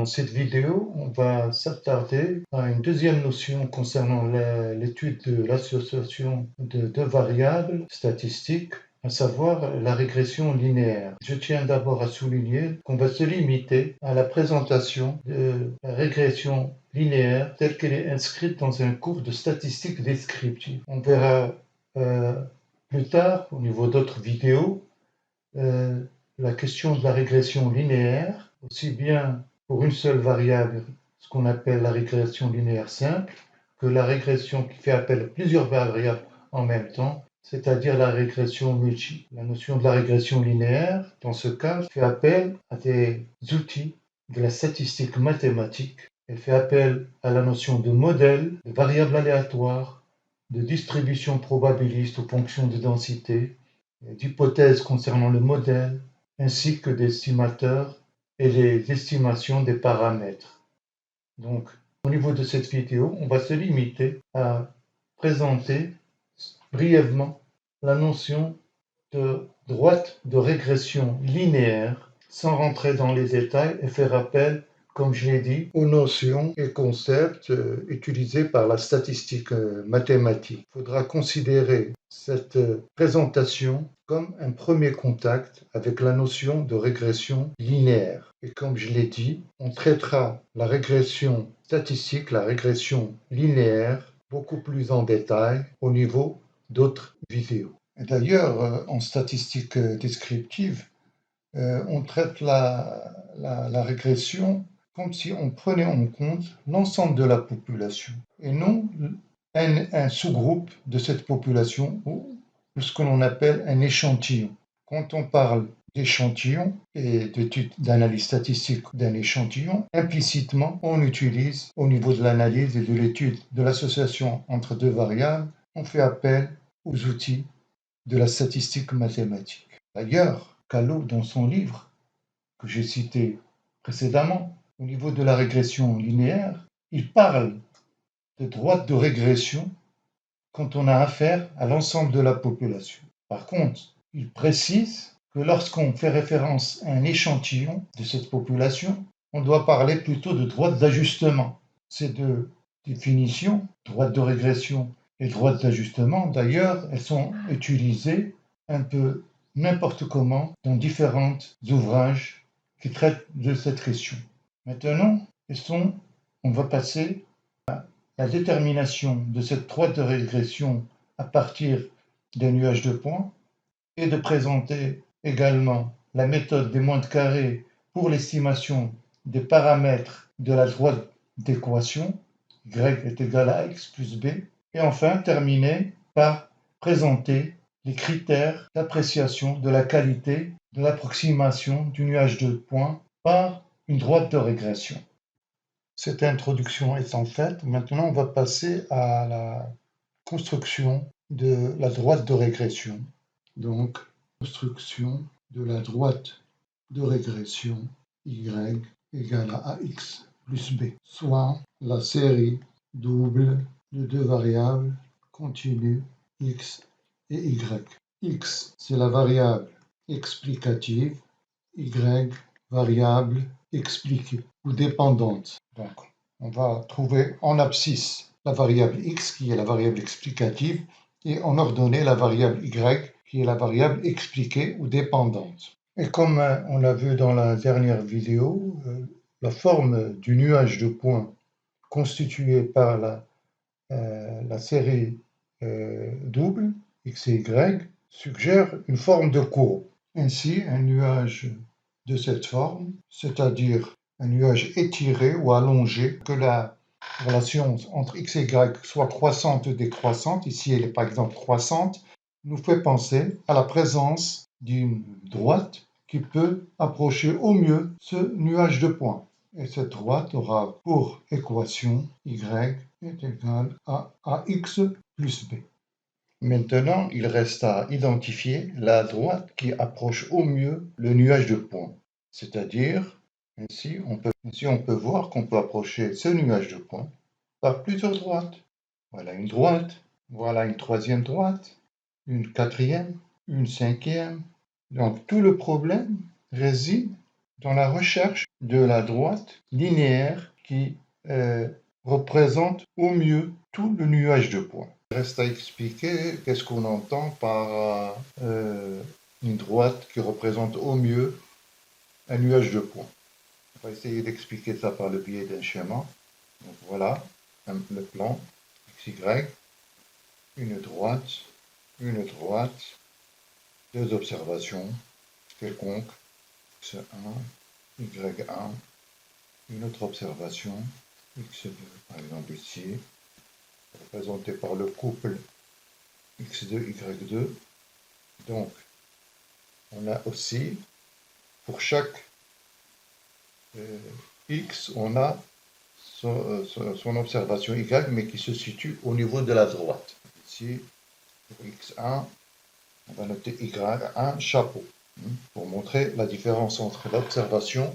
Dans cette vidéo, on va s'attarder à une deuxième notion concernant l'étude de l'association de deux variables statistiques, à savoir la régression linéaire. Je tiens d'abord à souligner qu'on va se limiter à la présentation de la régression linéaire telle qu'elle est inscrite dans un cours de statistique descriptive. On verra plus tard, au niveau d'autres vidéos, la question de la régression linéaire, aussi bien pour une seule variable, ce qu'on appelle la régression linéaire simple, que la régression qui fait appel à plusieurs variables en même temps, c'est-à-dire la régression multiple. La notion de la régression linéaire, dans ce cas, fait appel à des outils de la statistique mathématique. Elle fait appel à la notion de modèle, de variables aléatoires, de distribution probabiliste aux fonctions de densité, d'hypothèses concernant le modèle, ainsi que d'estimateurs et les estimations des paramètres. Donc, au niveau de cette vidéo, on va se limiter à présenter brièvement la notion de droite de régression linéaire, sans rentrer dans les détails et faire appel, comme je l'ai dit, aux notions et concepts utilisés par la statistique mathématique. Il faudra considérer cette présentation comme un premier contact avec la notion de régression linéaire. Et comme je l'ai dit, on traitera la régression statistique, la régression linéaire, beaucoup plus en détail au niveau d'autres vidéos. D'ailleurs, en statistique descriptive, on traite la régression comme si on prenait en compte l'ensemble de la population et non un sous-groupe de cette population ou ce que l'on appelle un échantillon. Quand on parle d'échantillon et d'étude d'analyse statistique d'un échantillon, implicitement, on utilise au niveau de l'analyse et de l'étude de l'association entre deux variables, on fait appel aux outils de la statistique mathématique. D'ailleurs, Callot, dans son livre que j'ai cité précédemment, au niveau de la régression linéaire, il parle de droite de régression quand on a affaire à l'ensemble de la population. Par contre, il précise que lorsqu'on fait référence à un échantillon de cette population, on doit parler plutôt de droite d'ajustement. Ces deux définitions, droite de régression et droite d'ajustement, d'ailleurs, elles sont utilisées un peu n'importe comment dans différents ouvrages qui traitent de cette question. Maintenant, on va passer à la détermination de cette droite de régression à partir d'un nuage de points et de présenter également la méthode des moindres carrés pour l'estimation des paramètres de la droite d'équation, y est égal à x plus b, et enfin terminer par présenter les critères d'appréciation de la qualité de l'approximation du nuage de points par une droite de régression. Cette introduction étant faite, maintenant on va passer à la construction de la droite de régression. Donc, construction de la droite de régression y égale à ax plus b, soit la série double de deux variables continues x et y. X, c'est la variable explicative, y, variable expliquée ou dépendante. Donc, on va trouver en abscisse la variable x qui est la variable explicative et en ordonnée la variable y qui est la variable expliquée ou dépendante. Et comme on l'a vu dans la dernière vidéo, la forme du nuage de points constitué par la série double x et y suggère une forme de courbe. Ainsi, un nuage de cette forme, c'est-à-dire un nuage étiré ou allongé, que la relation entre x et y soit croissante ou décroissante, ici elle est par exemple croissante, nous fait penser à la présence d'une droite qui peut approcher au mieux ce nuage de points. Et cette droite aura pour équation y est égal à ax plus b. Maintenant, il reste à identifier la droite qui approche au mieux le nuage de points. C'est-à-dire, ainsi on peut voir qu'on peut approcher ce nuage de points par plusieurs droites. Voilà une droite, voilà une troisième droite, une quatrième, une cinquième. Donc tout le problème réside dans la recherche de la droite linéaire qui représente au mieux tout le nuage de points. Il reste à expliquer qu'est-ce qu'on entend par une droite qui représente au mieux un nuage de points. On va essayer d'expliquer ça par le biais d'un schéma. Donc voilà le plan XY, une droite, deux observations quelconques, X1, Y1, une autre observation, X2, par exemple ici, représenté par le couple X2, Y2. Donc, on a aussi, pour chaque X, on a son observation Y, mais qui se situe au niveau de la droite. Ici, pour X1, on va noter Y1 chapeau, pour montrer la différence entre l'observation,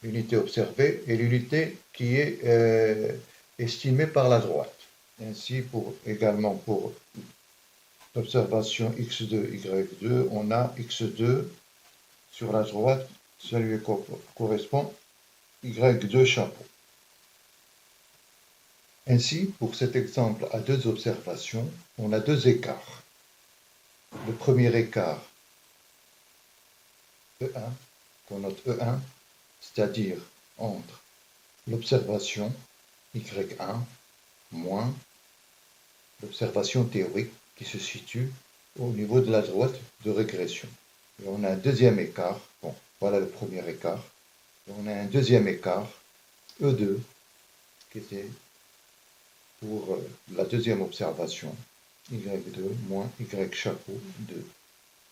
l'unité observée, et l'unité qui est estimée par la droite. Ainsi, également pour l'observation X2, Y2, on a X2 sur la droite, ça lui correspond Y2 chapeau. Ainsi, pour cet exemple à deux observations, on a deux écarts. Le premier écart, E1, qu'on note E1, c'est-à-dire entre l'observation Y1 moins l'observation théorique qui se situe au niveau de la droite de régression. Et on a un deuxième écart, bon, voilà le premier écart, et on a un deuxième écart, E2, qui était pour la deuxième observation, Y2 moins Y chapeau 2.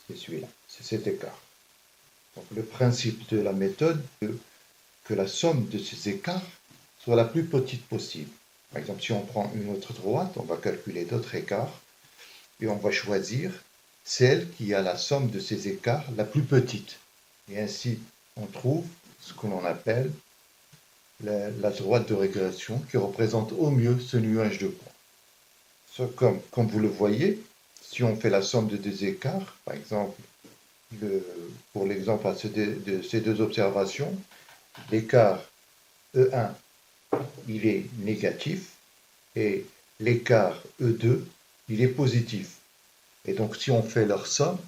C'est celui-là, c'est cet écart. Donc le principe de la méthode est que la somme de ces écarts soit la plus petite possible. Par exemple, si on prend une autre droite, on va calculer d'autres écarts et on va choisir celle qui a la somme de ces écarts la plus petite. Et ainsi, on trouve ce que l'on appelle la droite de régression qui représente au mieux ce nuage de points. Comme vous le voyez, si on fait la somme de deux écarts, par exemple, pour l'exemple de ces deux observations, l'écart E1, il est négatif et l'écart E2, il est positif. Et donc, si on fait leur somme,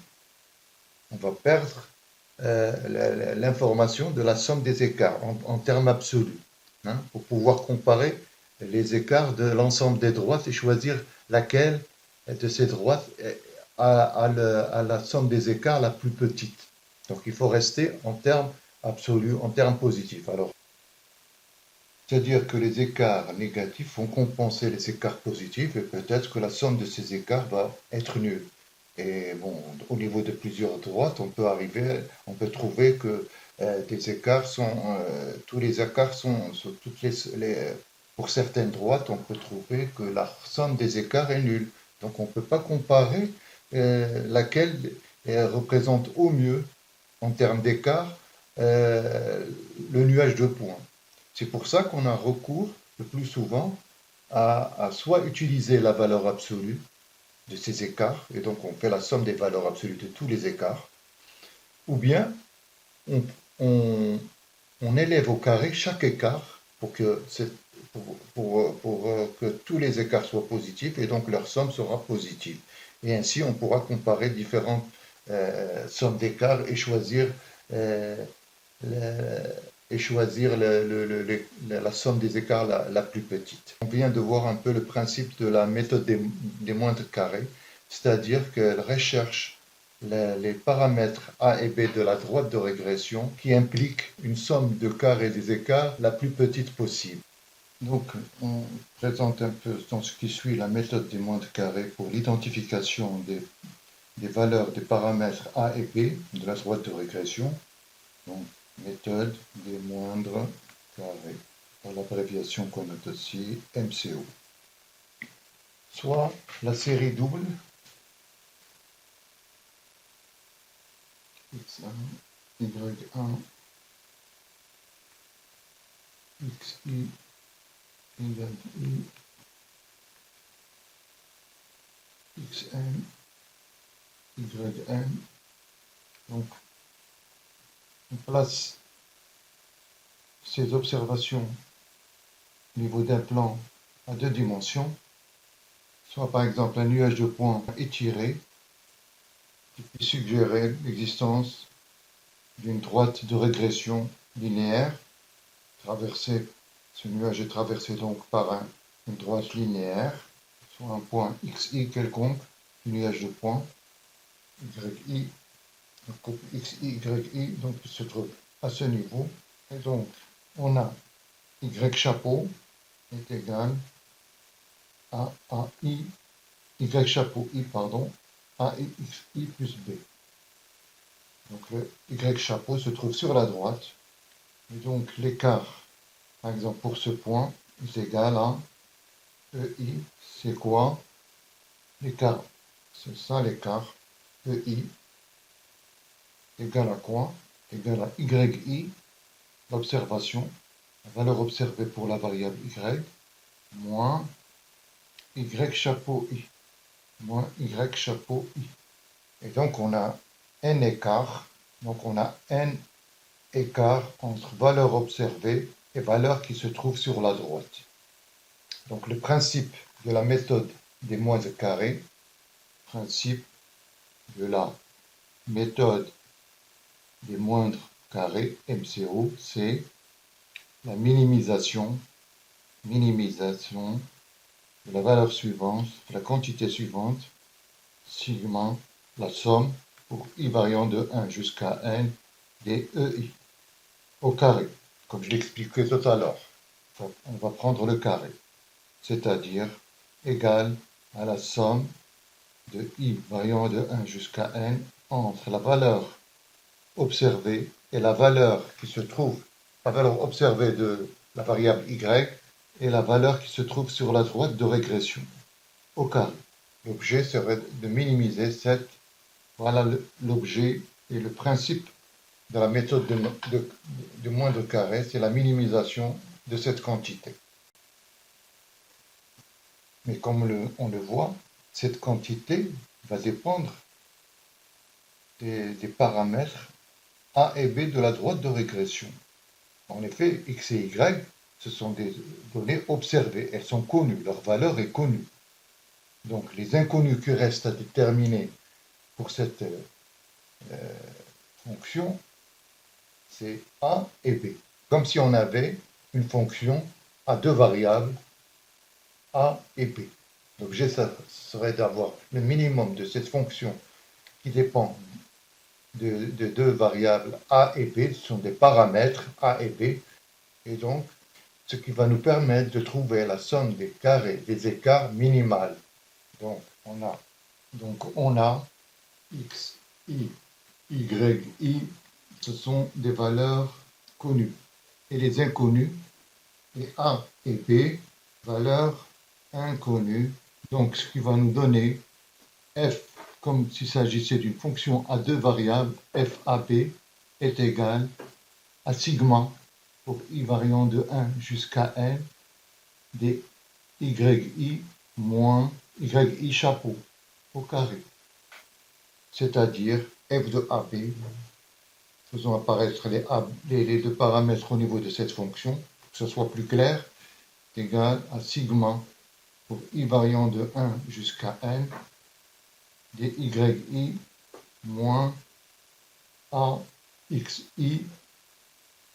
on va perdre l'information de la somme des écarts en termes absolus, pour pouvoir comparer les écarts de l'ensemble des droites et choisir laquelle de ces droites a la somme des écarts la plus petite. Donc il faut rester en termes absolus, en termes positifs. Alors, c'est-à-dire que les écarts négatifs vont compenser les écarts positifs et peut-être que la somme de ces écarts va être nulle. Et bon, au niveau de plusieurs droites, on peut trouver que tous les écarts sont pour certaines droites, on peut trouver que la somme des écarts est nulle. Donc on ne peut pas comparer laquelle représente au mieux, en termes d'écart, le nuage de points. C'est pour ça qu'on a recours le plus souvent à soit utiliser la valeur absolue de ces écarts, et donc on fait la somme des valeurs absolues de tous les écarts, ou bien on élève au carré chaque écart pour que tous les écarts soient positifs, et donc leur somme sera positive. Et ainsi, on pourra comparer différentes sommes d'écarts et choisir la somme des écarts la plus petite. On vient de voir un peu le principe de la méthode des moindres carrés, c'est-à-dire qu'elle recherche les paramètres A et B de la droite de régression qui impliquent une somme de carrés des écarts la plus petite possible. Donc, on présente un peu dans ce qui suit la méthode des moindres carrés pour l'identification des valeurs des paramètres A et B de la droite de régression. Donc, méthode des moindres carrés, par l'abréviation qu'on note aussi, MCO. Soit la série double, X1, Y1, XI, YI, XN, YN. Donc, on place ces observations au niveau d'un plan à 2 dimensions, soit par exemple un nuage de points étiré, qui peut suggérer l'existence d'une droite de régression linéaire. Ce nuage est traversé donc par une droite linéaire, soit un point xi quelconque, un nuage de points, yi, donc xi, yi, donc il se trouve à ce niveau. Et donc, on a y chapeau est égal à AI, y chapeau i, pardon, AXI plus b. Donc le y chapeau se trouve sur la droite, et donc l'écart, par exemple pour ce point, est égal à EI, c'est quoi? L'écart, c'est ça l'écart, EI, égal à quoi? Égal à YI, l'observation, la valeur observée pour la variable Y, moins Y chapeau I, moins Y chapeau I. Et donc on a n écart, donc on a n écart entre valeur observée et valeur qui se trouve sur la droite. Donc le principe de la méthode des moindres carrés, principe de la méthode des moindres carrés, MCO, c'est la minimisation de la valeur suivante, de la quantité suivante, sigma, la somme pour i variant de 1 jusqu'à n des EI au carré, comme je l'expliquais tout à l'heure. On va prendre le carré, c'est-à-dire égal à la somme de i variant de 1 jusqu'à n entre la valeur observée et la valeur qui se trouve, la valeur observée de la variable y et la valeur qui se trouve sur la droite de régression au carré. L'objet serait de minimiser cette, voilà l'objet et le principe de la méthode de moindre carré, c'est la minimisation de cette quantité. Mais comme on le voit, cette quantité va dépendre des paramètres A et B de la droite de régression. En effet, x et y, ce sont des données observées, elles sont connues, leur valeur est connue. Donc les inconnus qui restent à déterminer pour cette fonction, c'est A et B. Comme si on avait une fonction à deux variables, A et B. L'objet serait d'avoir le minimum de cette fonction qui dépend de deux variables A et B, ce sont des paramètres A et B, et donc ce qui va nous permettre de trouver la somme des carrés des écarts minimales. Donc on a x, i, y, i, ce sont des valeurs connues. Et les inconnus, et A et B, valeurs inconnues. Donc ce qui va nous donner f, comme s'il s'agissait d'une fonction à deux variables, f a b est égal à sigma pour i variant de 1 jusqu'à n des yi moins yi chapeau au carré. C'est-à-dire f de ab, faisons apparaître les deux paramètres au niveau de cette fonction, pour que ce soit plus clair, est égal à sigma pour i variant de 1 jusqu'à n des yi moins axi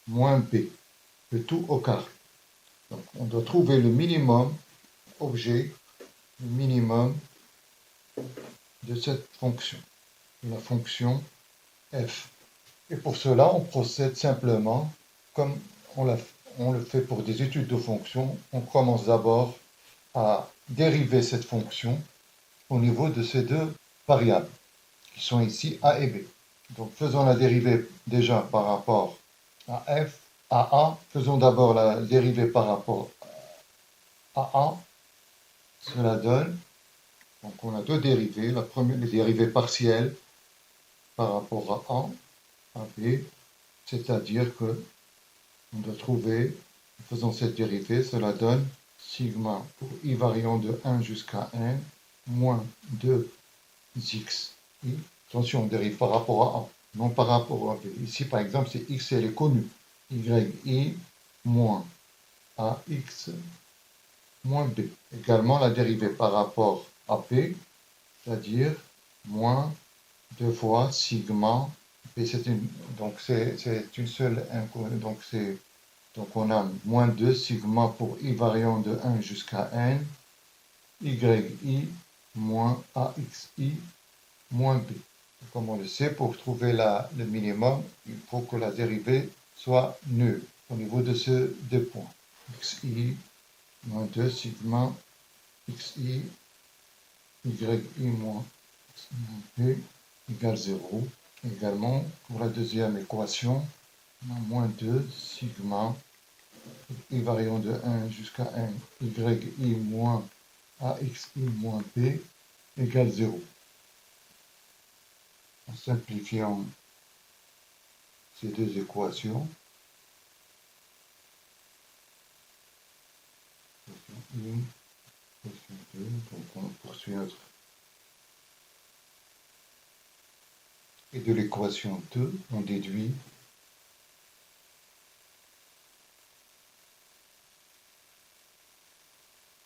moins b, le tout au carré. Donc on doit trouver le minimum objet, le minimum de cette fonction, la fonction f. Et pour cela, on procède simplement comme on le fait pour des études de fonctions. On commence d'abord à dériver cette fonction au niveau de ces deux variables, qui sont ici a et b. Donc faisons la dérivée déjà par rapport à f, à a. Faisons d'abord la dérivée par rapport à a. Cela donne, donc on a deux dérivées. La première, les dérivées partielles par rapport à A, B, c'est-à-dire que on doit trouver, faisons cette dérivée, cela donne sigma pour i variant de 1 jusqu'à n moins 2xi. Attention, on dérive par rapport à A, non par rapport à B. Ici, par exemple, c'est x, elle est connue. yi moins AX moins B. Également la dérivée par rapport à P, c'est-à-dire moins 2 fois sigma. P donc c'est une seule donc on a moins 2 sigma pour i variant de 1 jusqu'à n, yi moins axi moins b. Comme on le sait, pour trouver le minimum, il faut que la dérivée soit nulle au niveau de ces deux points. Xi moins 2 sigma xi yi moins b égale 0. Également, pour la deuxième équation, on a moins 2 sigma i variant de 1 jusqu'à n yi moins axi moins b égale 0. En simplifiant ces deux équations, équation 1, équation 2, donc on poursuit notre. Et de l'équation 2, on déduit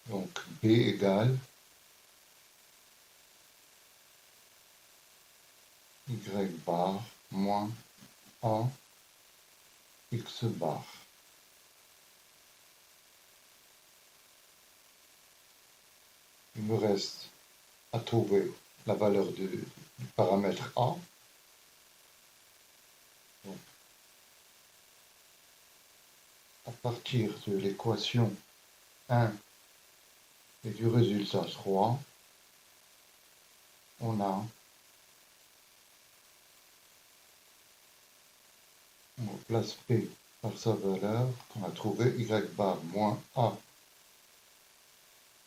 donc B égale Y bar moins A X bar. Il me reste à trouver la valeur du paramètre A. Donc, à partir de l'équation 1 et du résultat 3, on remplace P par sa valeur qu'on a trouvé Y bar moins A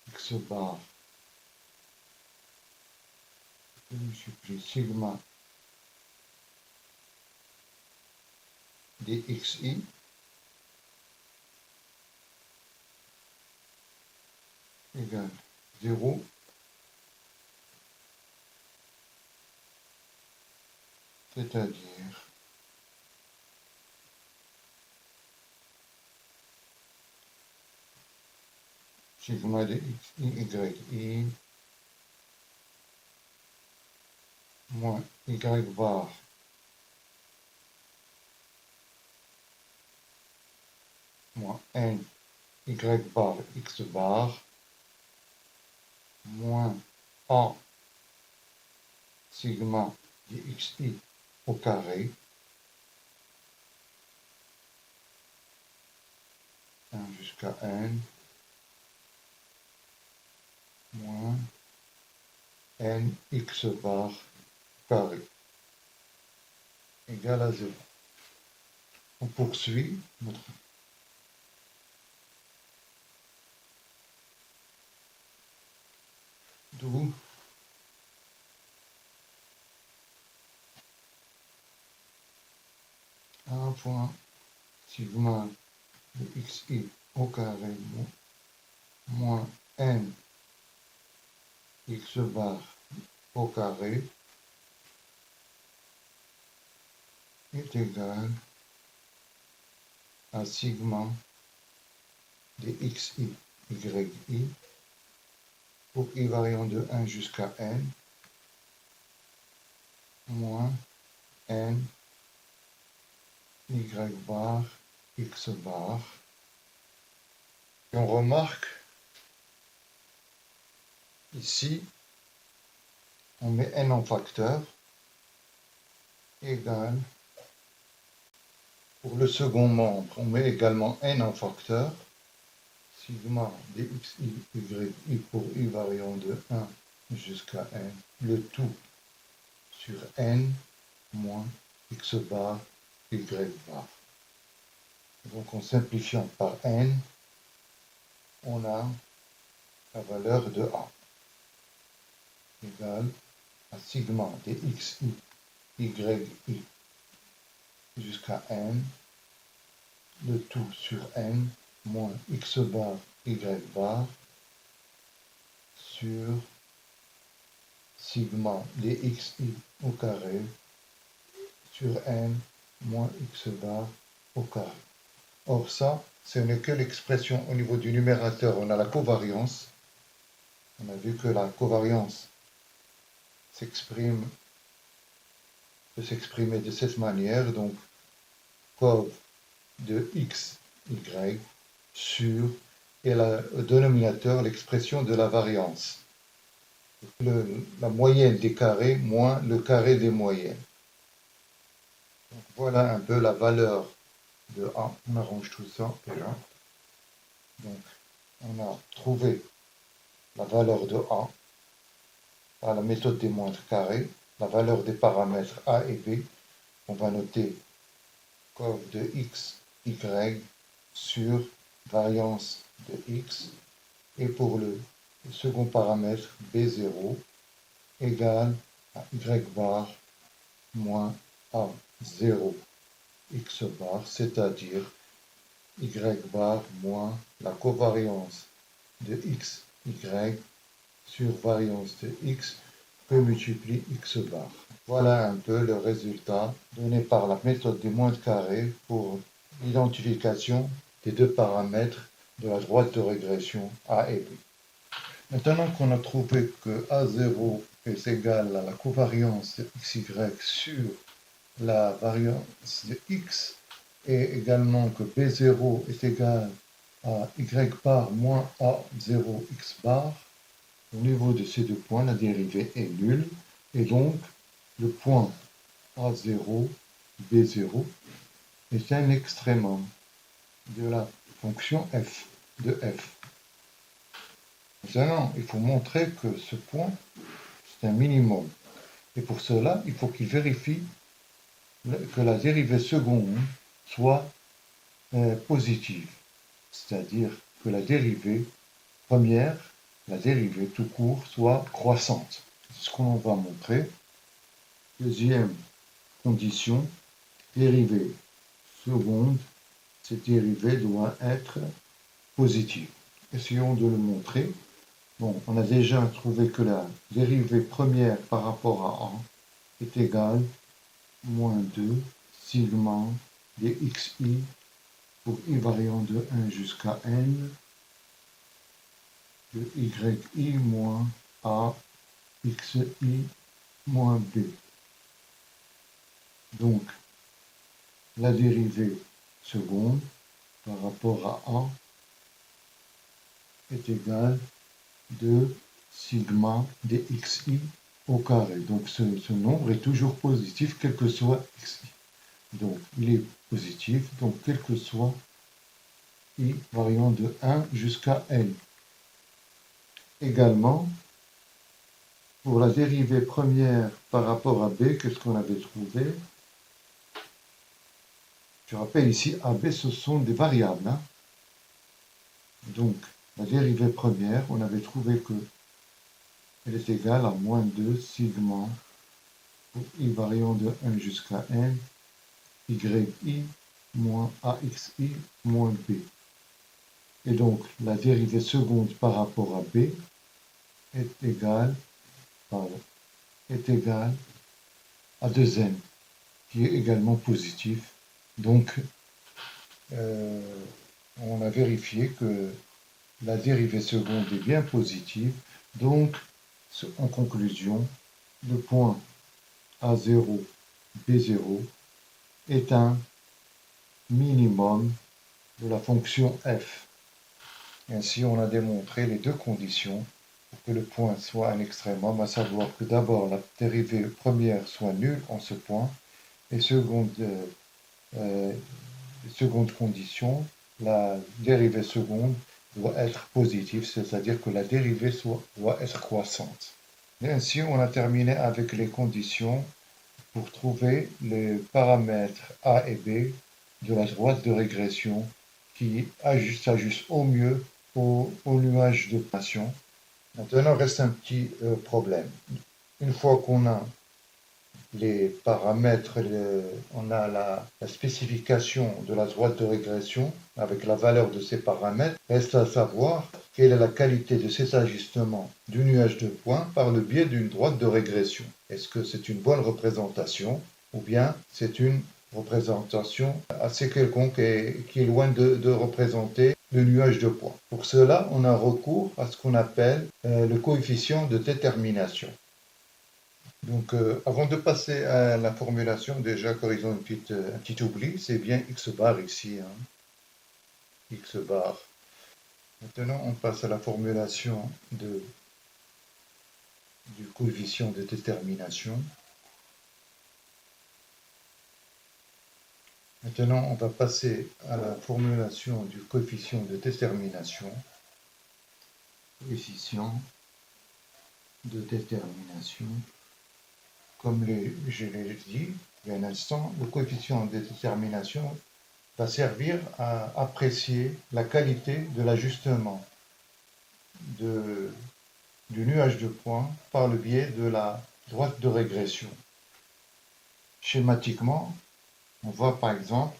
X bar multiplie sigma dxi égale 0, c'est-à-dire sigma dxi yi moins y bar moins n y bar x bar moins a sigma dxi au carré 1 jusqu'à n moins n x bar carré égale à 0. On poursuit notre d'où un point sigma de xi au carré moins n x bar au carré est égal à sigma de xi yi pour i variant de 1 jusqu'à n moins n y bar x bar. Et on remarque ici, on met n en facteur égal, pour le second membre, on met également n en facteur, sigma dxi yi pour i variant de 1 jusqu'à n, le tout sur n moins x bar y bar. Donc en simplifiant par n, on a la valeur de A égale à sigma dxi yi jusqu'à n, le tout sur n moins x bar y bar sur sigma dxi au carré sur n moins x bar au carré. Or ça, ce n'est que l'expression au niveau du numérateur, on a la covariance. On a vu que la covariance peut s'exprimer de cette manière, donc cov de x, y sur, et le dénominateur, l'expression de la variance. La moyenne des carrés moins le carré des moyennes. Donc voilà un peu la valeur de A. On arrange tout ça déjà. Donc on a trouvé la valeur de A par la méthode des moindres carrés, la valeur des paramètres A et B. On va noter cov de x, y sur variance de x, et pour le second paramètre B0 égale à y bar moins A0 x bar, c'est-à-dire y bar moins la covariance de x, y sur variance de x que multiplie x bar. Voilà un peu le résultat donné par la méthode des moindres carrés pour l'identification des deux paramètres de la droite de régression A et B. Maintenant qu'on a trouvé que A0 est égal à la covariance de xy sur la variance de x, et également que B0 est égal à y bar moins A0 x bar, au niveau de ces deux points, la dérivée est nulle, et donc le point A0, B0 est un extrémum de la fonction f, de f. Maintenant, il faut montrer que ce point, c'est un minimum. Et pour cela, il faut qu'il vérifie que la dérivée seconde soit positive. C'est-à-dire que la dérivée première, la dérivée tout court, soit croissante. C'est ce qu'on va montrer. Deuxième condition, dérivée seconde, cette dérivée doit être positive. Essayons de le montrer. Bon, on a déjà trouvé que la dérivée première par rapport à A est égale à moins 2 sigma dxi pour i variant de 1 jusqu'à n de yi moins a xi moins b. Donc, la dérivée seconde par rapport à A est égale de sigma dxi au carré. Donc ce nombre est toujours positif, quel que soit xi. Donc il est positif, donc quel que soit i variant de 1 jusqu'à n. Également, pour la dérivée première par rapport à b, qu'est-ce qu'on avait trouvé? Je rappelle ici, a, b, ce sont des variables. Hein. Donc, la dérivée première, on avait trouvé que elle est égale à moins 2 sigma pour i variant de 1 jusqu'à n, yi moins axi moins b. Et donc, la dérivée seconde par rapport à b est égale à 2n, qui est également positif. Donc, on a vérifié que la dérivée seconde est bien positive. Donc, en conclusion, le point A0, B0 est un minimum de la fonction f. Ainsi, on a démontré les deux conditions pour que le point soit un extrémum, à savoir que d'abord la dérivée première soit nulle en ce point, et seconde condition, la dérivée seconde doit être positive, c'est-à-dire que la dérivée doit être croissante. Et ainsi, on a terminé avec les conditions pour trouver les paramètres A et B de la droite de régression qui s'ajustent au mieux au nuage de passion. Maintenant, reste un petit problème. Une fois qu'on a les paramètres, on a la spécification de la droite de régression avec la valeur de ces paramètres, reste à savoir quelle est la qualité de cet ajustement du nuage de points par le biais d'une droite de régression. Est-ce que c'est une bonne représentation ou bien c'est une représentation assez quelconque et qui est loin de représenter le nuage de points. Pour cela, on a recours à ce qu'on appelle le coefficient de détermination. Donc, avant de passer à la formulation, déjà corrigeons un petit oubli, c'est bien x bar ici, hein, x bar. Maintenant, on passe à la formulation du coefficient de détermination. Maintenant, on va passer à la formulation du coefficient de détermination. Coefficient de détermination. Comme je l'ai dit il y a un instant, le coefficient de détermination va servir à apprécier la qualité de l'ajustement du nuage de points par le biais de la droite de régression. Schématiquement, on voit par exemple,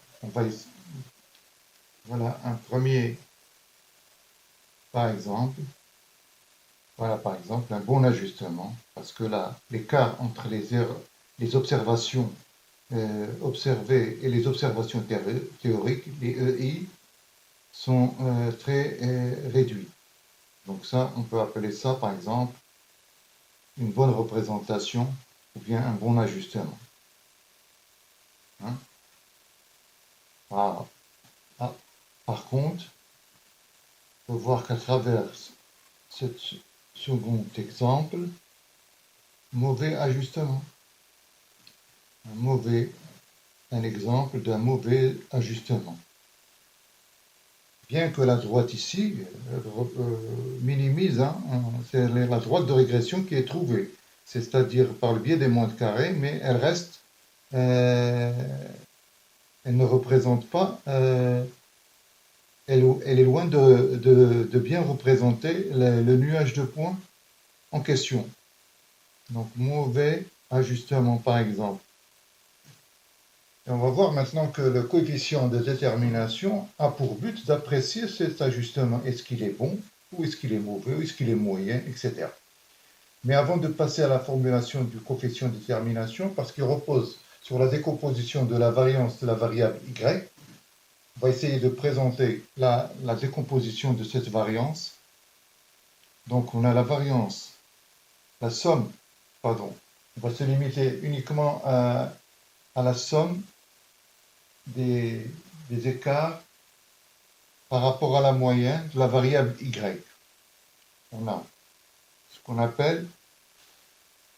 voilà un premier, par exemple, voilà par exemple un bon ajustement, parce que là, l'écart entre les observations observées et les observations théoriques, les EI, sont très réduits. Donc ça, on peut appeler ça par exemple une bonne représentation ou bien un bon ajustement. Hein? Voilà. Ah, par contre, on peut voir qu'à travers ce second exemple, mauvais ajustement. Un exemple d'un mauvais ajustement. Bien que la droite ici minimise, hein, c'est la droite de régression qui est trouvée, c'est-à-dire par le biais des moindres carrés, mais elle reste, elle ne représente pas, elle est loin de bien représenter le nuage de points en question. Donc mauvais ajustement par exemple. Et on va voir maintenant que le coefficient de détermination a pour but d'apprécier cet ajustement. Est-ce qu'il est bon, ou est-ce qu'il est mauvais, ou est-ce qu'il est moyen, etc. Mais avant de passer à la formulation du coefficient de détermination, parce qu'il repose sur la décomposition de la variance de la variable y, on va essayer de présenter la décomposition de cette variance. Donc on a la variance, la somme, pardon, on va se limiter uniquement à la somme des écarts par rapport à la moyenne de la variable y. On a ce qu'on appelle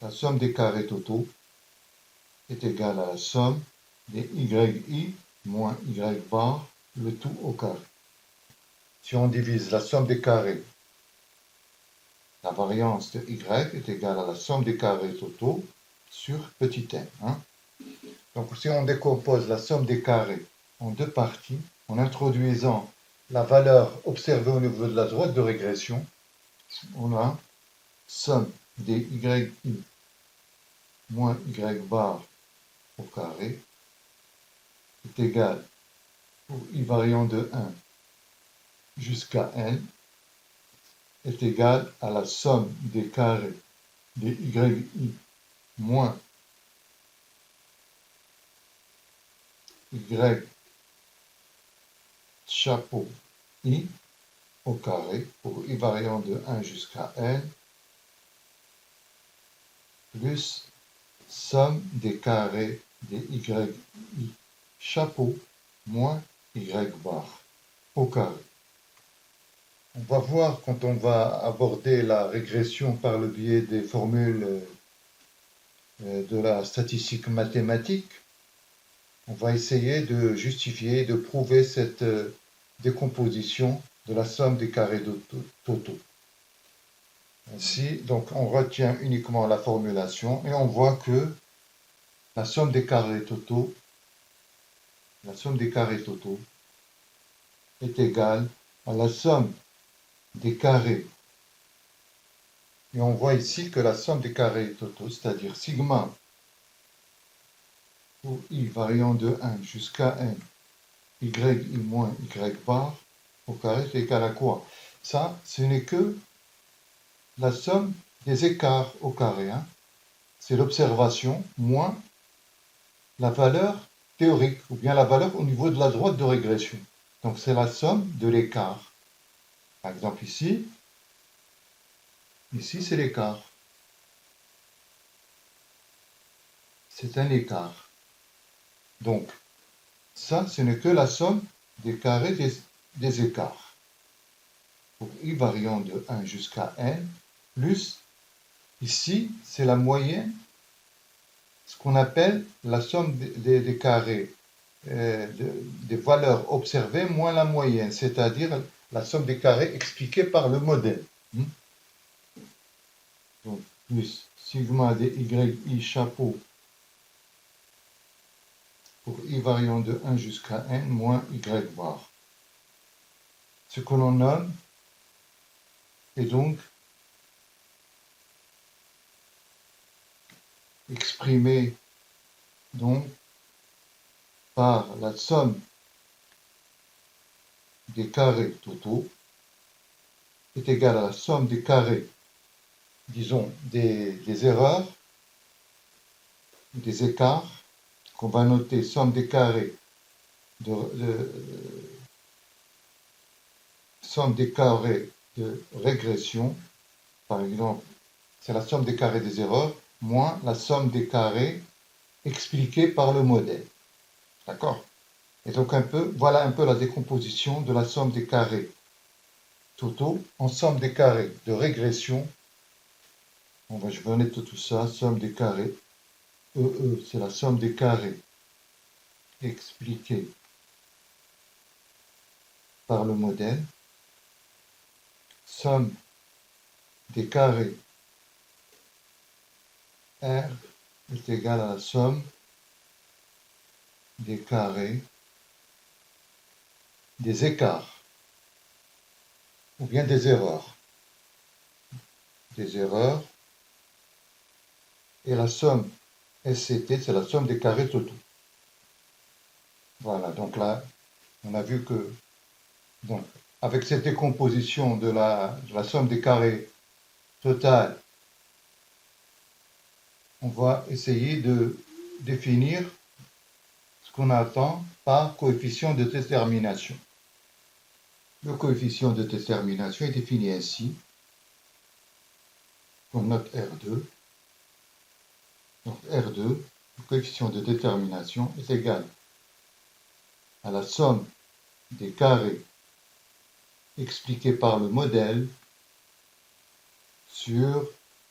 la somme des carrés totaux est égale à la somme des yi moins y bar, le tout au carré. Si on divise la somme des carrés, la variance de y est égale à la somme des carrés totaux sur petit m. Hein. Donc si on décompose la somme des carrés en deux parties, en introduisant la valeur observée au niveau de la droite de régression, on a somme des yi moins y bar au carré est égale pour i variant de 1 jusqu'à n est égale à la somme des carrés des yi moins y chapeau i au carré pour i variant de 1 jusqu'à n plus somme des carrés des yi chapeau moins y bar au carré. On va voir quand on va aborder la régression par le biais des formules de la statistique mathématique, on va essayer de justifier, de prouver cette décomposition de la somme des carrés totaux. Ainsi, donc on retient uniquement la formulation et on voit que la somme des carrés totaux est égale à la somme des carrés. Et on voit ici que la somme des carrés totaux, c'est-à-dire sigma pour i variant de 1 jusqu'à n, y moins y bar au carré est égal à quoi? Ça, ce n'est que la somme des écarts au carré. Hein. C'est l'observation moins la valeur théorique, ou bien la valeur au niveau de la droite de régression. Donc c'est la somme de l'écart. Par exemple ici c'est l'écart. C'est un écart. Donc ça, ce n'est que la somme des carrés des écarts. Pour i variant de 1 jusqu'à n, plus, ici, c'est la moyenne, ce qu'on appelle la somme des carrés des valeurs observées moins la moyenne, c'est-à-dire la somme des carrés expliquée par le modèle. Donc, plus sigma de yi chapeau pour i variant de 1 jusqu'à n moins y bar. Ce que l'on nomme est donc exprimé donc par la somme des carrés totaux est égale à la somme des carrés, disons, des erreurs, des écarts, qu'on va noter somme des carrés somme des carrés de régression, par exemple, c'est la somme des carrés des erreurs, moins la somme des carrés expliquée par le modèle. D'accord? Et donc voilà un peu la décomposition de la somme des carrés totaux en somme des carrés de régression. Je vais noter tout ça, somme des carrés. C'est la somme des carrés expliqués par le modèle. Somme des carrés R est égale à la somme des carrés des écarts ou bien des erreurs. Des erreurs. Et la somme SCT, c'est la somme des carrés totaux. Voilà, donc là, on a vu que, donc, avec cette décomposition de la somme des carrés totales, on va essayer de définir ce qu'on attend par coefficient de détermination. Le coefficient de détermination est défini ainsi. On note R2. Donc R2, le coefficient de détermination, est égal à la somme des carrés expliqués par le modèle sur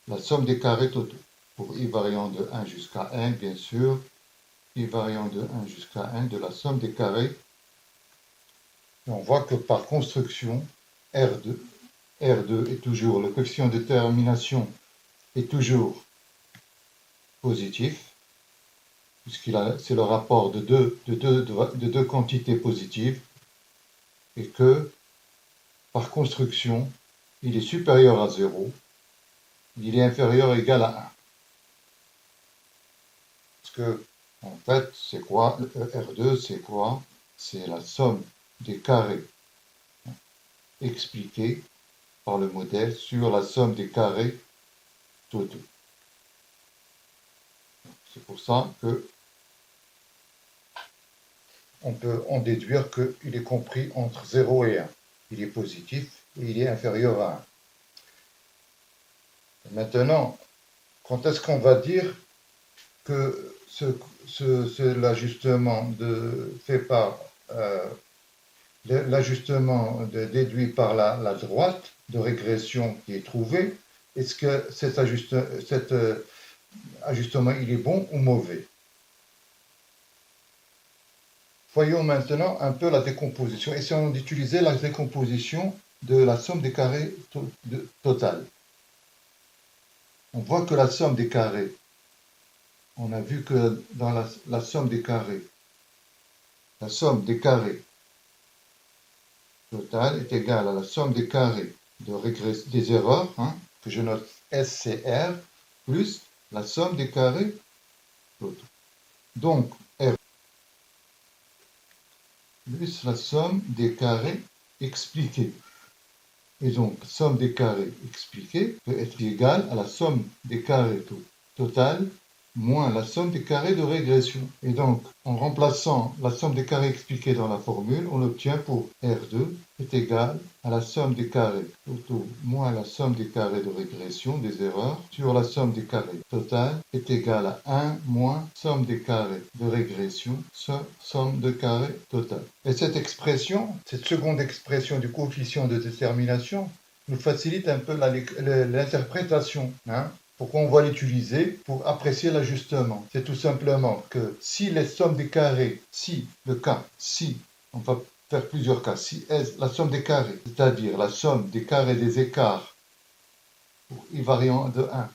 la somme des carrés totaux. Pour i variant de 1 jusqu'à n, bien sûr, i variant de 1 jusqu'à n de la somme des carrés. Et on voit que par construction, R2 est toujours, le coefficient de détermination est toujours positif, c'est le rapport de deux quantités positives, et que par construction, il est supérieur à 0, il est inférieur ou égal à 1. Parce que, en fait, c'est quoi? R2, c'est quoi? C'est la somme des carrés expliqués par le modèle sur la somme des carrés totaux. C'est pour ça que on peut en déduire qu'il est compris entre 0 et 1. Il est positif et il est inférieur à 1. Maintenant, quand est-ce qu'on va dire que l'ajustement fait par l'ajustement déduit par la droite de régression qui est trouvé, est-ce que cet ajustement il est bon ou mauvais? Voyons maintenant un peu la décomposition. Essayons d'utiliser la décomposition de la somme des carrés totale. On voit que la somme des carrés, on a vu que dans la somme des carrés totale est égale à la somme des carrés des erreurs, que je note SCR, plus la somme des carrés totaux. Donc, R plus la somme des carrés expliqués. Et donc, somme des carrés expliqués peut être égale à la somme des carrés totales moins la somme des carrés de régression. Et donc, en remplaçant la somme des carrés expliquée dans la formule, on obtient pour R2 est égal à la somme des carrés totaux moins la somme des carrés de régression des erreurs sur la somme des carrés totale est égale à 1 moins somme des carrés de régression sur somme de carrés totale. Et cette expression, cette seconde expression du coefficient de détermination, nous facilite un peu l'interprétation. Pourquoi on va l'utiliser? Pour apprécier l'ajustement. C'est tout simplement que si les sommes des carrés, si le cas, si, on va faire plusieurs cas, si S, la somme des carrés, c'est-à-dire la somme des carrés des écarts pour i variant de 1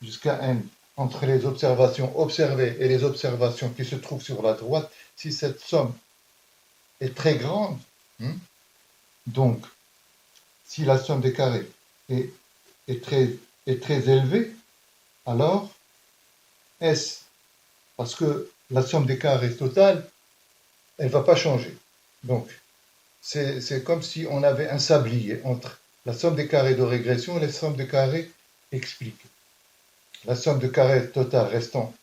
jusqu'à n entre les observations observées et les observations qui se trouvent sur la droite, si cette somme est très grande, donc si la somme des carrés est très élevée, alors S, parce que la somme des carrés totale, elle ne va pas changer. Donc, c'est comme si on avait un sablier entre la somme des carrés de régression et la somme des carrés expliqués. La somme de carrés totale restant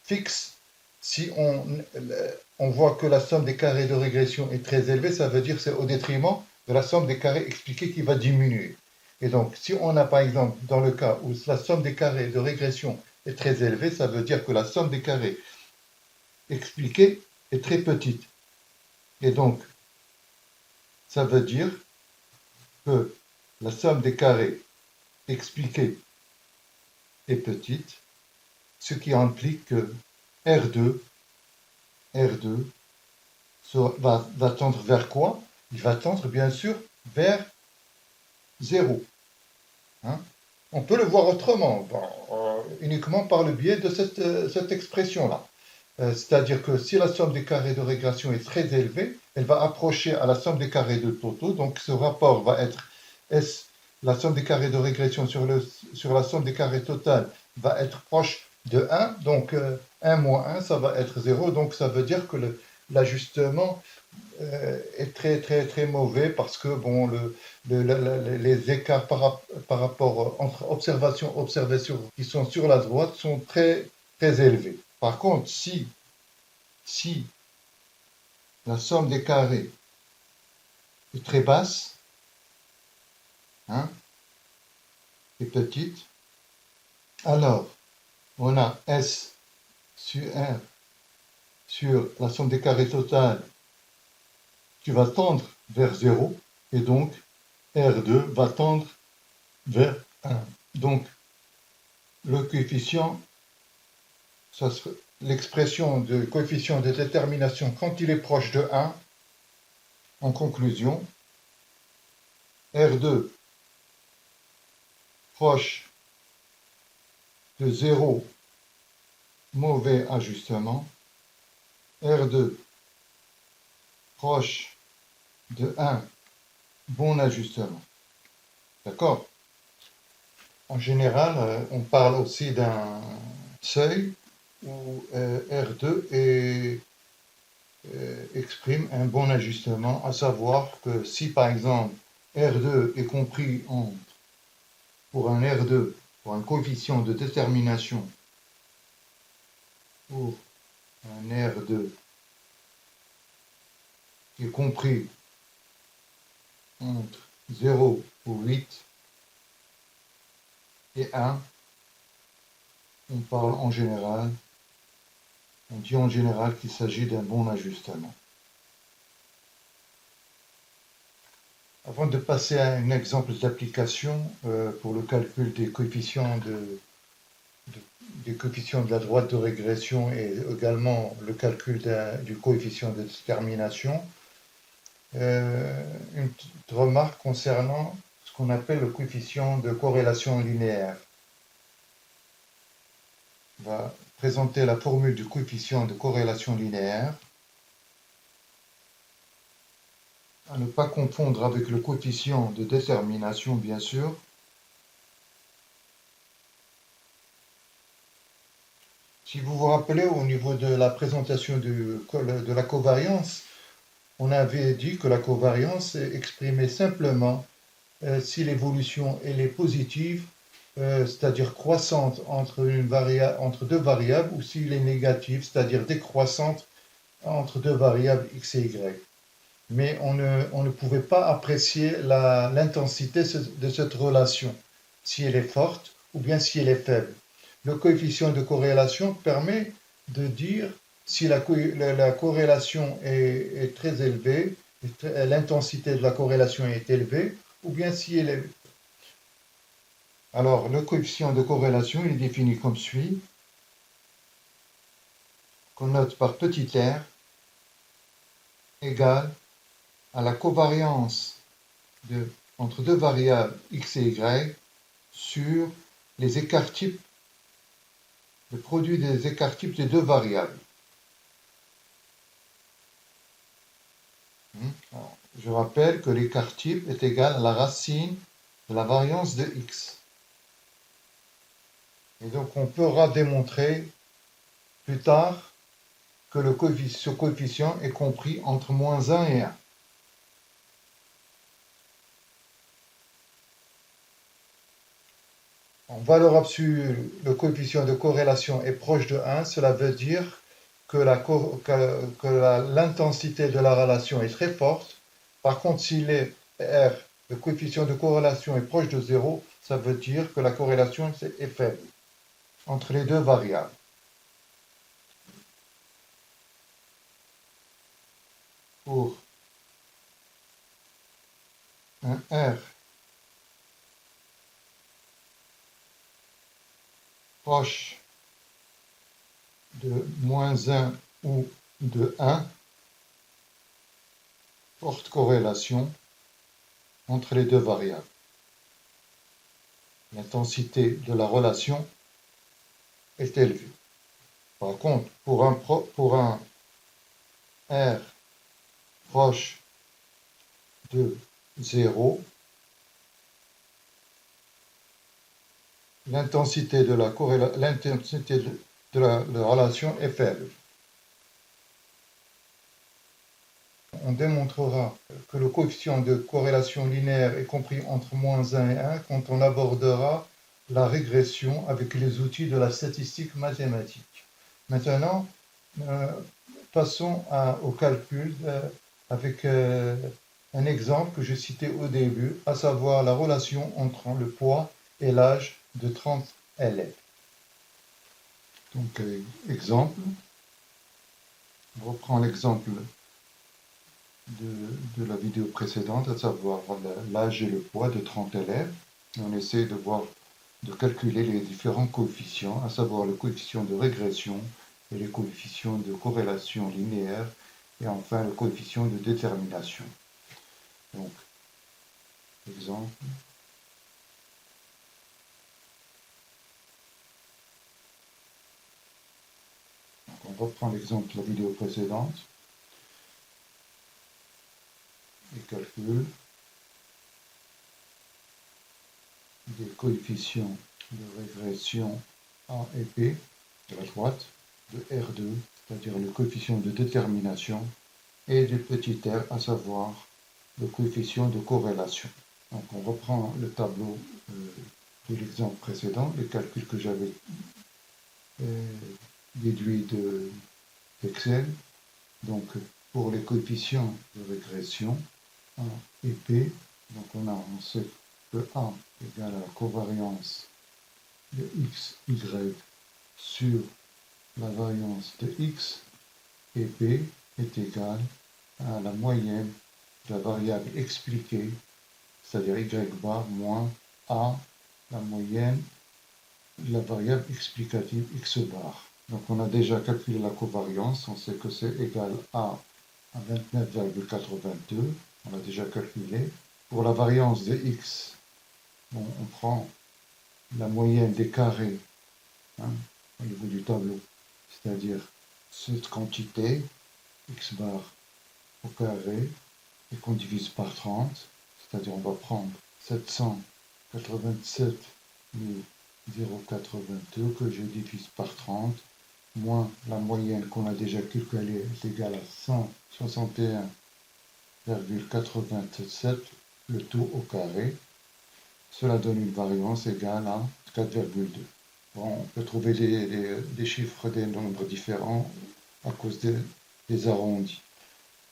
fixe, si on voit que la somme des carrés de régression est très élevée, ça veut dire que c'est au détriment de la somme des carrés expliqués qui va diminuer. Et donc, si on a par exemple, dans le cas où la somme des carrés de régression est très élevée, ça veut dire que la somme des carrés expliqués est très petite. Et donc, ça veut dire que la somme des carrés expliqués est petite, ce qui implique que R2 va tendre vers quoi? Il va tendre bien sûr vers 0. On peut le voir autrement, uniquement par le biais de cette expression-là. C'est-à-dire que si la somme des carrés de régression est très élevée, elle va approcher à la somme des carrés de totaux. Donc ce rapport va être S, la somme des carrés de régression sur la somme des carrés totales va être proche de 1. Donc 1 moins 1, ça va être 0. Donc ça veut dire que l'ajustement est très mauvais parce que bon, les écarts par rapport entre observations observées qui sont sur la droite sont très élevés. Par contre, si la somme des carrés est très basse, est petite, alors on a S sur R sur la somme des carrés totale qui va tendre vers 0 et donc R2 va tendre vers 1. Donc le coefficient, l'expression de coefficient de détermination quand il est proche de 1, en conclusion, R2 proche de 0, mauvais ajustement, R2 proche de 1, bon ajustement. D'accord? En général, on parle aussi d'un seuil où R2 exprime un bon ajustement, à savoir que si par exemple R2 est compris pour un R2, pour un coefficient de détermination, pour un R2 qui est compris entre 0 ou 8 et 1, on parle en général, on dit en général qu'il s'agit d'un bon ajustement. Avant de passer à un exemple d'application pour le calcul des coefficients de la droite de régression et également le calcul du coefficient de détermination, une petite remarque concernant ce qu'on appelle le coefficient de corrélation linéaire. On va présenter la formule du coefficient de corrélation linéaire, à ne pas confondre avec le coefficient de détermination, bien sûr. Si vous vous rappelez, au niveau de la présentation de la covariance, on avait dit que la covariance est exprimée simplement si l'évolution elle est positive c'est-à-dire croissante entre deux variables, ou s'il est négatif, c'est-à-dire décroissante entre deux variables x et y. Mais on ne pouvait pas apprécier l'intensité de cette relation, si elle est forte ou bien si elle est faible. Le coefficient de corrélation permet de dire si la corrélation est très élevée, l'intensité de la corrélation est élevée, ou bien si elle est... Alors, le coefficient de corrélation est défini comme suit, qu'on note par petit r, égale à la covariance entre deux variables x et y sur les écarts types, le produit des écarts types des deux variables. Alors, je rappelle que l'écart type est égal à la racine de la variance de x. Et donc on pourra démontrer plus tard que ce coefficient est compris entre moins 1 et 1. En valeur absolue, le coefficient de corrélation est proche de 1, cela veut dire que l'intensité de la relation est très forte. Par contre, s'il est R, le coefficient de corrélation est proche de 0, ça veut dire que la corrélation est faible entre les deux variables. Pour un R proche de moins 1 ou de 1, forte corrélation entre les deux variables. L'intensité de la relation est élevée. Par contre, pour un R proche de 0, l'intensité de la relation est faible. On démontrera que le coefficient de corrélation linéaire est compris entre moins 1 et 1 quand on abordera la régression avec les outils de la statistique mathématique. Maintenant, passons au calcul avec un exemple que j'ai cité au début, à savoir la relation entre le poids et l'âge de 30 élèves. Donc, exemple, on reprend l'exemple de la vidéo précédente, à savoir l'âge et le poids de 30 élèves. On essaie de calculer les différents coefficients, à savoir le coefficient de régression et les coefficients de corrélation linéaire, et enfin le coefficient de détermination. Donc, exemple. Donc, on reprend l'exemple de la vidéo précédente. Et calcul des coefficients de régression A et B de la droite, de R2, c'est-à-dire le coefficient de détermination, et du petit r, à savoir le coefficient de corrélation. Donc on reprend le tableau de l'exemple précédent, les calculs que j'avais déduits d'Excel. Donc pour les coefficients de régression A et B, donc on sait que A égale à la covariance de x, y sur la variance de x, et B est égal à la moyenne de la variable expliquée, c'est-à-dire y bar moins A, la moyenne de la variable explicative x bar. Donc on a déjà calculé la covariance, on sait que c'est égal à 29,82, on l'a déjà calculé. Pour la variance de x, bon, on prend la moyenne des carrés au niveau du tableau, c'est-à-dire cette quantité, x bar au carré, et qu'on divise par 30, c'est-à-dire on va prendre 787,082 que je divise par 30, moins la moyenne qu'on a déjà calculée est égale à 161,87, le tout au carré. cela donne une variance égale à 4,2. Bon, on peut trouver des chiffres, des nombres différents à cause des arrondis.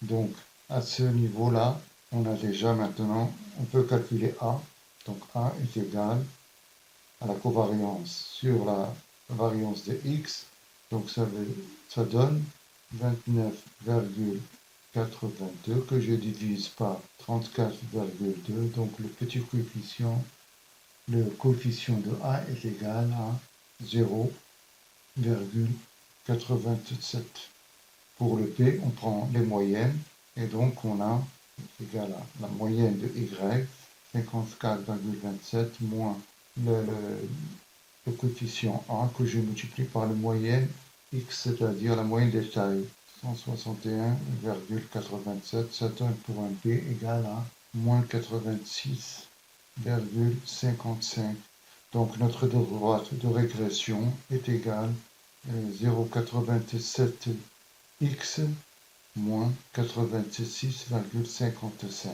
Donc, à ce niveau-là, on a déjà maintenant, on peut calculer A. Donc, A est égal à la covariance sur la variance de X. Donc, ça donne 29,82 que je divise par 34,2. Donc, le coefficient de A est égal à 0,87. Pour le P, on prend les moyennes, et donc on a égal à la moyenne de Y, 54,27, moins le coefficient A que je multiplie par la moyenne X, c'est-à-dire la moyenne des tailles, 161,87, ça donne pour un P égal à moins 86,55. Donc notre droite de régression est égale à 0,87x moins 86,55.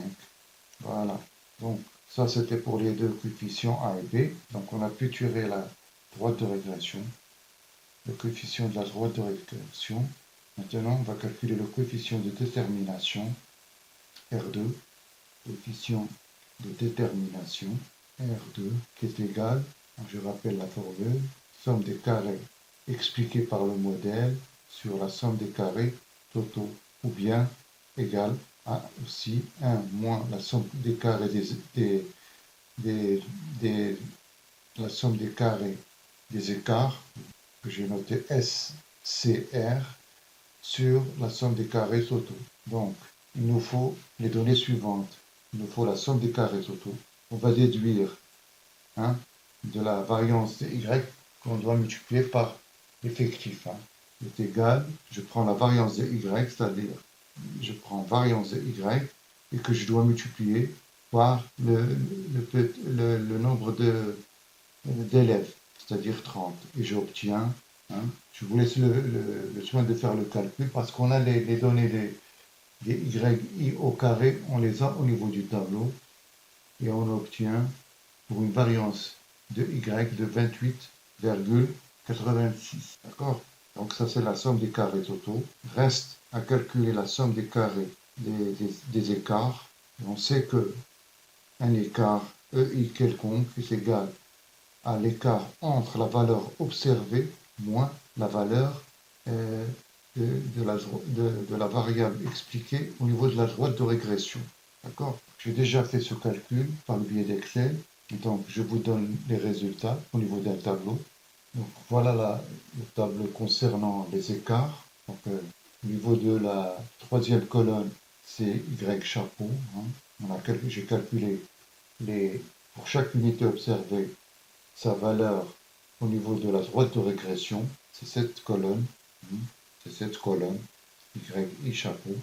Voilà. Donc ça c'était pour les deux coefficients A et B. Donc on a pu tirer la droite de régression, le coefficient de la droite de régression. Maintenant on va calculer le coefficient de détermination R2, coefficient de détermination R2 qui est égal, je rappelle la formule, somme des carrés expliquée par le modèle sur la somme des carrés totaux, ou bien égal à aussi 1 moins la somme des carrés la somme des carrés des écarts, que j'ai noté SCR, sur la somme des carrés totaux. Donc, il nous faut les données suivantes. Il nous faut la somme des carrés totaux. On va déduire de la variance de Y qu'on doit multiplier par l'effectif. Est égal, je prends la variance de Y, c'est-à-dire je prends variance de Y et que je dois multiplier par le nombre d'élèves, c'est-à-dire 30. Et j'obtiens, je vous laisse le soin de faire le calcul parce qu'on a les données des y au carré, on les a au niveau du tableau et on obtient pour une variance de y de 28,86. D'accord? Donc ça c'est la somme des carrés totaux. Reste à calculer la somme des carrés des écarts. Et on sait que un écart EI quelconque est égal à l'écart entre la valeur observée moins la valeur de la variable expliquée au niveau de la droite de régression. D'accord? J'ai déjà fait ce calcul par le biais d'Excel. Donc, je vous donne les résultats au niveau d'un tableau. Donc, voilà le tableau concernant les écarts. Donc, au niveau de la troisième colonne, c'est Y chapeau. J'ai calculé pour chaque unité observée sa valeur au niveau de la droite de régression. C'est cette colonne. Y chapeau.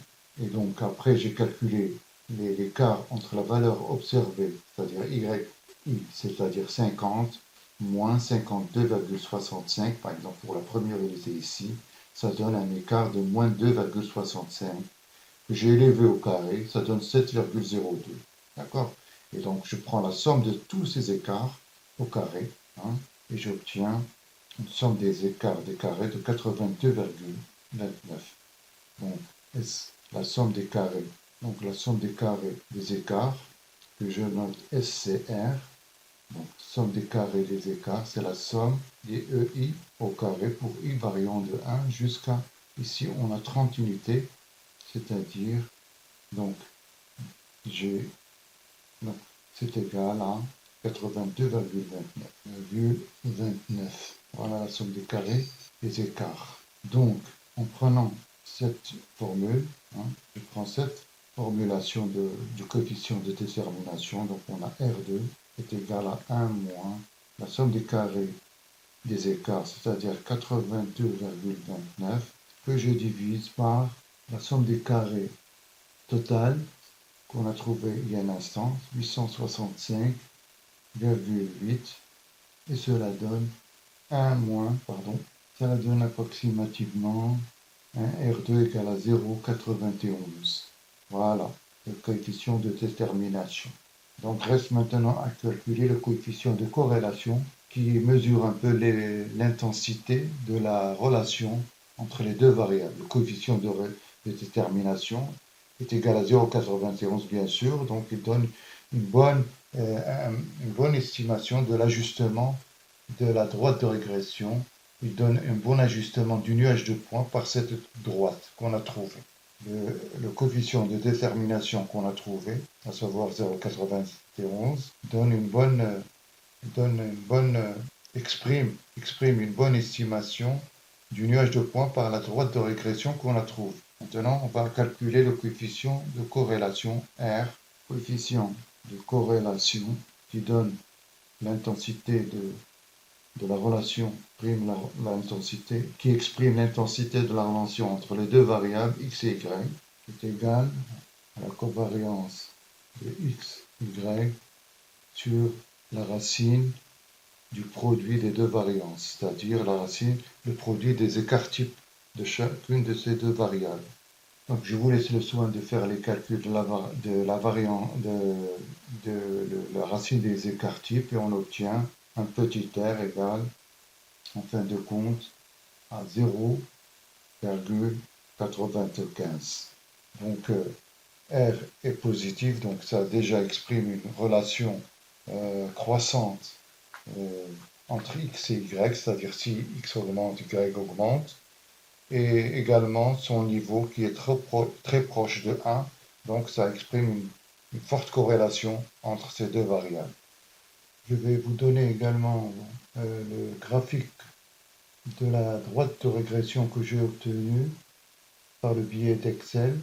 Et donc, après, j'ai calculé l'écart entre la valeur observée, c'est-à-dire Y, c'est-à-dire 50, moins 52,65, par exemple pour la première unité ici, ça donne un écart de moins 2,65, que j'ai élevé au carré, ça donne 7,02. D'accord? Et donc, je prends la somme de tous ces écarts au carré, et j'obtiens une somme des écarts des carrés de 82,29. Donc, la somme des carrés. Donc, la somme des carrés des écarts, que je note SCR. Donc, somme des carrés des écarts, c'est la somme des EI au carré pour I variant de 1 jusqu'à, ici, on a 30 unités, c'est-à-dire, donc, c'est égal à 82,29. Voilà la somme des carrés des écarts. Donc, en prenant cette formule, je prends cette formulation du coefficient de détermination, donc on a R2 est égal à 1 moins la somme des carrés des écarts, c'est-à-dire 82,29, que je divise par la somme des carrés totale qu'on a trouvé il y a un instant, 865,8, et cela donne cela donne approximativement un R2 égale à 0,91. Voilà, le coefficient de détermination. Donc reste maintenant à calculer le coefficient de corrélation qui mesure un peu l'intensité de la relation entre les deux variables. Le coefficient de détermination est égal à 0,91 bien sûr, donc il donne une bonne estimation de l'ajustement de la droite de régression. Il donne un bon ajustement du nuage de points par cette droite qu'on a trouvée. Le coefficient de détermination qu'on a trouvé, à savoir 0,91, exprime une bonne estimation du nuage de points par la droite de régression qu'on a trouvée. Maintenant, on va calculer le coefficient de corrélation R, coefficient de corrélation qui donne l'intensité de la relation l'intensité, qui exprime l'intensité de la relation entre les deux variables x et y, est égale à la covariance de x, y sur la racine du produit des deux variances, c'est-à-dire la racine, le produit des écarts types de chacune de ces deux variables. Donc je vous laisse le soin de faire les calculs de la racine des écarts types et on obtient un petit r égale, en fin de compte, à 0,95. Donc R est positif, donc ça déjà exprime une relation croissante entre x et y, c'est-à-dire si x augmente, y augmente, et également son niveau qui est très proche de 1, donc ça exprime une forte corrélation entre ces deux variables. Je vais vous donner également le graphique de la droite de régression que j'ai obtenue par le biais d'Excel.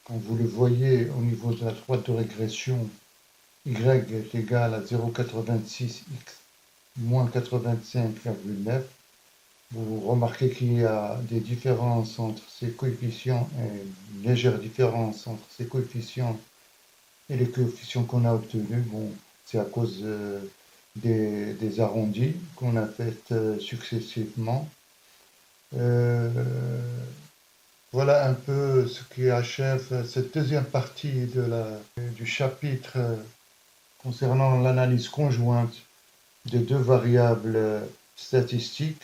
Quand vous le voyez au niveau de la droite de régression, y est égal à 0,86x moins 85,9. Vous remarquez qu'il y a des différences entre ces coefficients, une légère différence entre ces coefficients et les coefficients qu'on a obtenus. Bon, c'est à cause des arrondis qu'on a fait successivement. Voilà un peu ce qui achève cette deuxième partie du chapitre concernant l'analyse conjointe de deux variables statistiques.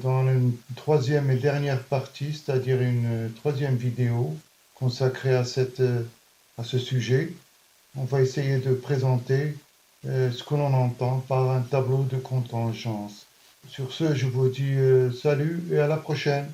Dans une troisième et dernière partie, c'est-à-dire une troisième vidéo consacrée à ce sujet, on va essayer de présenter ce que l'on entend par un tableau de contingence. Sur ce, je vous dis salut et à la prochaine.